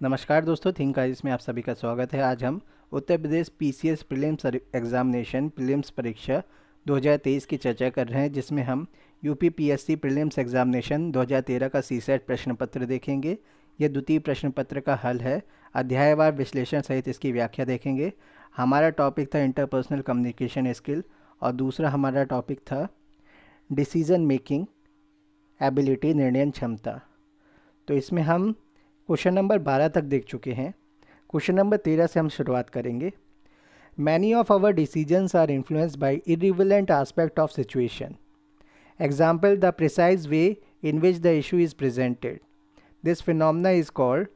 नमस्कार दोस्तों, think eyes में आप सभी का स्वागत है। आज हम Uttar Pradesh PCS prelims examination prelims परीक्षा 2023 की चर्चा कर रहे हैं, जिसमें हम यूपी पीएससी प्रीलिम्स एग्जामिनेशन 2013 का सीसेट प्रश्न पत्र देखेंगे। यह द्वितीय प्रश्न पत्र का हल है। अध्यायवार विश्लेषण सहित इसकी व्याख्या देखेंगे। हमारा टॉपिक था इंटरपर्सनल कम्युनिकेशन स्किल और दूसरा हमारा टॉपिक था डिसीजन मेकिंग एबिलिटी, निर्णय क्षमता। तो इसमें हम क्वेश्चन नंबर 12 तक देख चुके हैं। क्वेश्चन नंबर 13 से हम शुरुआत करेंगे। Many of our decisions are influenced by irrelevant aspect of situation. Example, the precise way in which the issue is presented. This phenomena is called.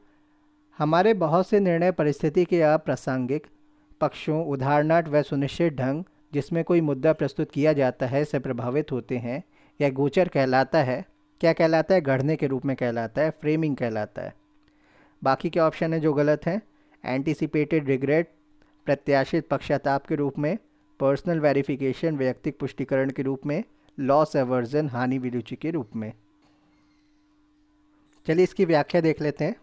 हमारे बहुत से निर्णय परिस्थिति के अप्रासंगिक पक्षों, उदाहरणार्थ व सुनिश्चित ढंग जिसमें कोई मुद्दा प्रस्तुत किया जाता है से प्रभावित होते हैं। यह गोचर कहलाता है। क्या कहलाता है? गढ़ने के रूप में कहलाता है, फ्रेमिंग कहलाता है। बाकी के ऑप्शन है जो गलत हैं। एंटिसिपेटेड रिग्रेट, प्रत्याशित पश्चाताप के रूप में। पर्सनल वेरिफिकेशन, वैयक्तिक पुष्टिकरण के रूप में। लॉस एवर्जन, हानि विरुचि के रूप में। चलिए इसकी व्याख्या देख लेते हैं।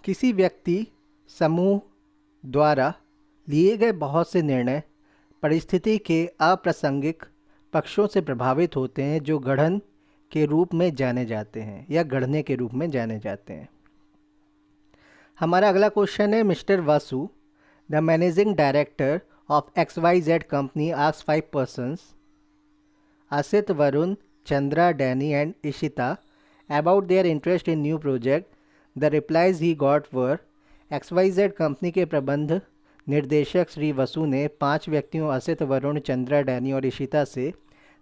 किसी व्यक्ति समूह द्वारा लिए गए बहुत से निर्णय परिस्थिति के अप्रासंगिक पक्षों से प्रभावित होते हैं, जो गढ़न के रूप में जाने जाते हैं या गढ़ने के रूप में जाने जाते हैं। हमारा अगला क्वेश्चन है, mister Vasu, the managing director of XYZ company asked 5 persons, Asit, Varun, Chandra, Danny and Ishita, about their interest in new project. The replies he got were. XYZ company के प्रबंध निर्देशक श्री वसु ने 5 व्यक्तियों असित, वरुण, चंद्रा, डैनी और इशिता से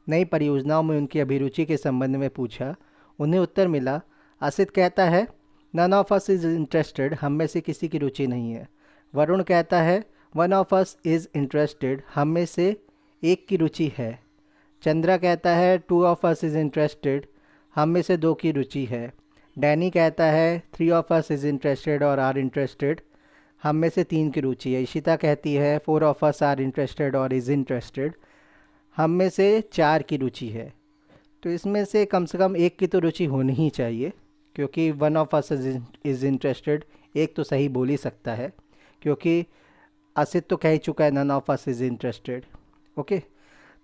नई परियोजनाओं में उनकी अभिरुचि के संबंध में पूछा। उन्हें उत्तर मिला। असित कहता है, none of us is interested, हम में से किसी की रुचि नहीं है। वरुण कहता है, one of us is interested, हम में से एक की रुचि है। चंद्रा कहता है, two of us is interested, हम में से 2 की रुचि है। डैनी कहता है, 3 ऑफ अस इज़ इंटरेस्टेड और आर इंटरेस्टेड, हम में से 3 की रुचि है। इशिता कहती है, 4 ऑफ अस आर इंटरेस्टेड और इज़ इंटरेस्टेड, हम में से 4 की रुचि है। तो इसमें से कम एक की तो रुचि होनी ही चाहिए, क्योंकि one of us is interested एक तो सही बोल ही सकता है, क्योंकि असित तो कह ही चुका है none of us is interested. Okay,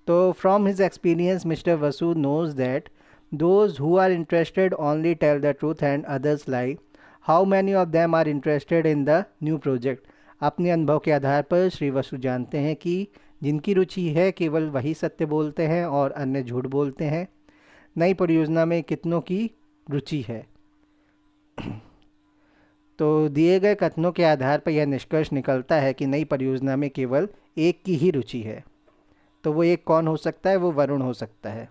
तो from his experience mister Vasu knows that those who are interested only tell the truth and others lie. How many of them are interested in the new project. अपने अनुभव के आधार पर श्री वसु जानते हैं कि जिनकी रुचि है केवल वही सत्य बोलते हैं और अन्य झूठ बोलते हैं। नई परियोजना में कितनों की रुचि है। तो दिए गए कथनों के आधार पर यह निष्कर्ष निकलता है कि नई परियोजना में केवल एक की ही रुचि है। तो वो एक कौन हो सकता है? वो वरुण हो सकता है।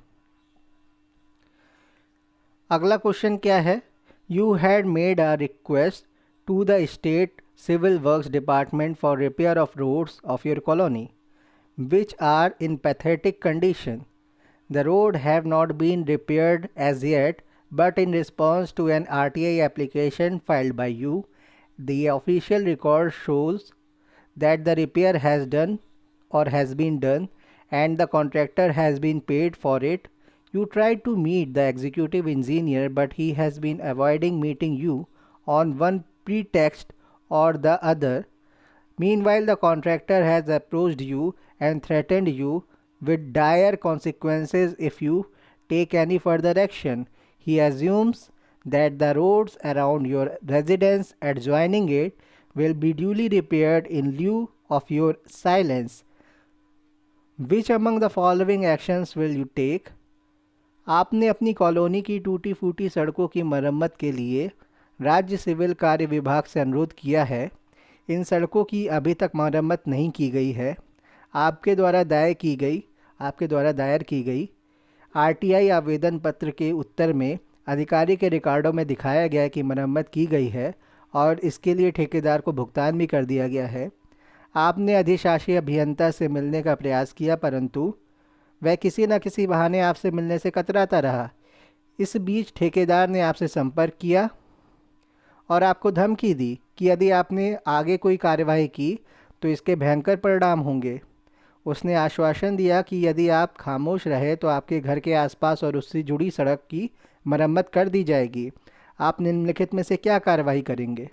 अगला क्वेश्चन क्या है? You had made a request to the state civil works department for repair of roads of your colony which are in pathetic condition. The road have not been repaired as yet, but in response to an RTI application filed by you, the official record shows that the repair has done or has been done and the contractor has been paid for it. You tried to meet the executive engineer, but he has been avoiding meeting you on one pretext or the other. Meanwhile, the contractor has approached you and threatened you with dire consequences if you take any further action. He assumes that the roads around your residence adjoining it will be duly repaired in lieu of your silence. Which among the following actions will you take? आपने अपनी colony की टूटी फूटी सड़कों की मरम्मत के लिए राज्य सिविल कार्य विभाग से अनुरोध किया है। इन सड़कों की अभी तक मरम्मत नहीं की गई है। आपके द्वारा दायर की गई RTI आवेदन पत्र के उत्तर में अधिकारी के रिकॉर्डों में दिखाया गया है कि मरम्मत की गई है और इसके लिए ठेकेदार को भुगतान भी कर दिया गया है। आपने अधिशासी अभियंता से मिलने का प्रयास किया, परंतु वह किसी न किसी बहाने आपसे मिलने से कतराता रहा। इस बीच ठेकेदार ने आपसे संपर्क किया और आपको धमकी दी कि यदि आपने आगे कोई कार्यवाही की तो इसके भयंकर परिणाम होंगे। उसने आश्वासन दिया कि यदि आप खामोश रहे तो आपके घर के आसपास और उससे जुड़ी सड़क की मरम्मत कर दी जाएगी। आप निम्नलिखित में से क्या कार्रवाई करेंगे?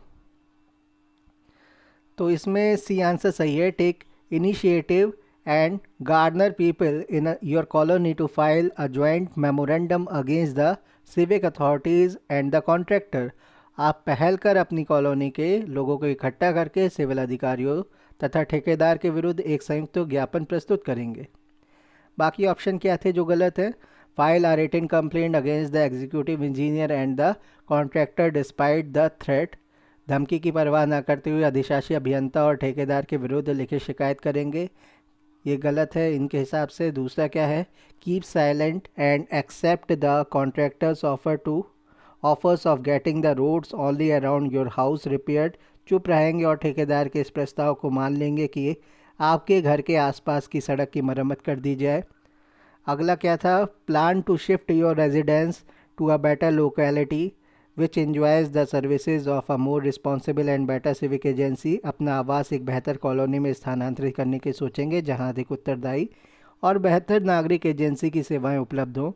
तो इसमें सी आंसर सही है। Take initiative and garner people in your colony to file a joint memorandum against the civic authorities and the contractor. आप पहल कर अपनी कॉलोनी के लोगों को इकट्ठा करके सिविल अधिकारियों तथा ठेकेदार के विरुद्ध एक संयुक्त ज्ञापन प्रस्तुत करेंगे। बाकी ऑप्शन क्या थे जो गलत है? File a written complaint against the executive engineer and the contractor despite the threat. धमकी की परवाह न करते हुए अधिशासी अभियंता और ठेकेदार के विरुद्ध लिखित शिकायत करेंगे। ये गलत है इनके हिसाब से। दूसरा क्या है? Keep silent and accept the contractor's offers of getting the roads only around your house repaired. चुप रहेंगे और ठेकेदार के इस प्रस्ताव को मान लेंगे कि आपके घर के आसपास की सड़क की मरम्मत कर दी जाए। अगला क्या था? Plan to shift your residence to a better locality which enjoys the services of a more responsible and better civic agency. अपना आवास एक बेहतर कॉलोनी में स्थानांतरित करने की सोचेंगे जहां अधिक उत्तरदायी और बेहतर नागरिक एजेंसी की सेवाएं उपलब्ध हों।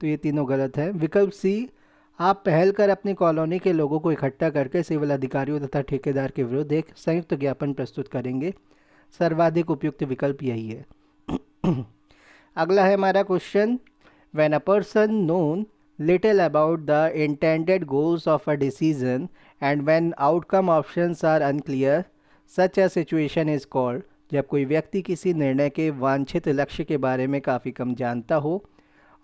तो ये तीनों गलत है। विकल्प सी, आप पहल कर अपनी कॉलोनी के लोगों को इकट्ठा करके सिविल अधिकारियों तथा ठेकेदार के विरुद्ध एक संयुक्त ज्ञापन प्रस्तुत करेंगे। सर्वाधिक उपयुक्त विकल्प यही है। अगला है हमारा question, when a person known little about the intended goals of a decision and when outcome options are unclear, such a situation is called। जब कोई व्यक्ति किसी निर्णय के वांछित लक्ष्य के बारे में काफ़ी कम जानता हो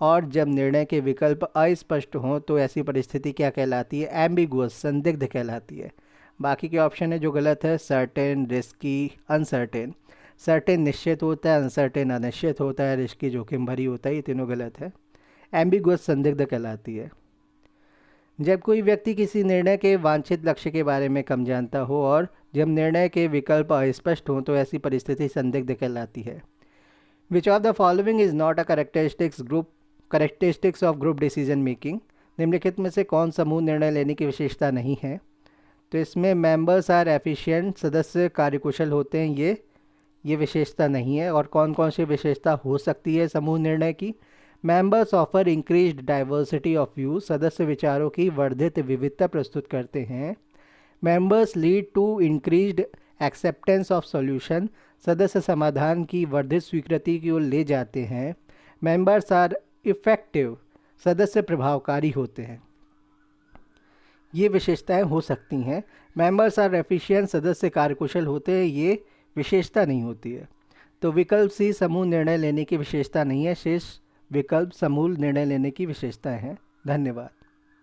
और जब निर्णय के विकल्प अस्पष्ट हों तो ऐसी परिस्थिति क्या कहलाती है? एम्बिगुअस, संदिग्ध कहलाती है। बाकी के ऑप्शन है जो गलत है, सर्टेन, रिस्की, अनसर्टेन। सर्टेन निश्चित होता है, अनसर्टेन अनिश्चित होता है, रिस्की जोखिम भरी होता है। ये तीनों गलत है। एम्बिगुअस संदिग्ध कहलाती है। जब कोई व्यक्ति किसी निर्णय के वांछित लक्ष्य के बारे में कम जानता हो और जब निर्णय के विकल्प अस्पष्ट हों तो ऐसी परिस्थिति संदिग्ध कहलाती है। Which of the following is not a characteristics of group decision making. निम्नलिखित में से कौन समूह निर्णय लेने की विशेषता नहीं है? तो इसमें मेंबर्स आर एफिशिएंट, सदस्य कार्यकुशल होते हैं, ये विशेषता नहीं है। और कौन कौन सी विशेषता हो सकती है समूह निर्णय की? Members offer increased diversity of view, सदस्य विचारों की वर्धित विविधता प्रस्तुत करते हैं। Members lead to increased acceptance of solution, सदस्य समाधान की वर्धित स्वीकृति की ओर ले जाते हैं। मेंबर्स आर इफेक्टिव, सदस्य प्रभावकारी होते हैं। ये विशेषताएं हो सकती हैं। मेंबर्स आर एफिशिएंट, सदस्य कार्यकुशल होते हैं, ये विशेषता नहीं होती है। तो विकल्प सी समूह निर्णय लेने की विशेषता नहीं है। शेष विकल्प समूह निर्णय लेने की विशेषताएं हैं। धन्यवाद।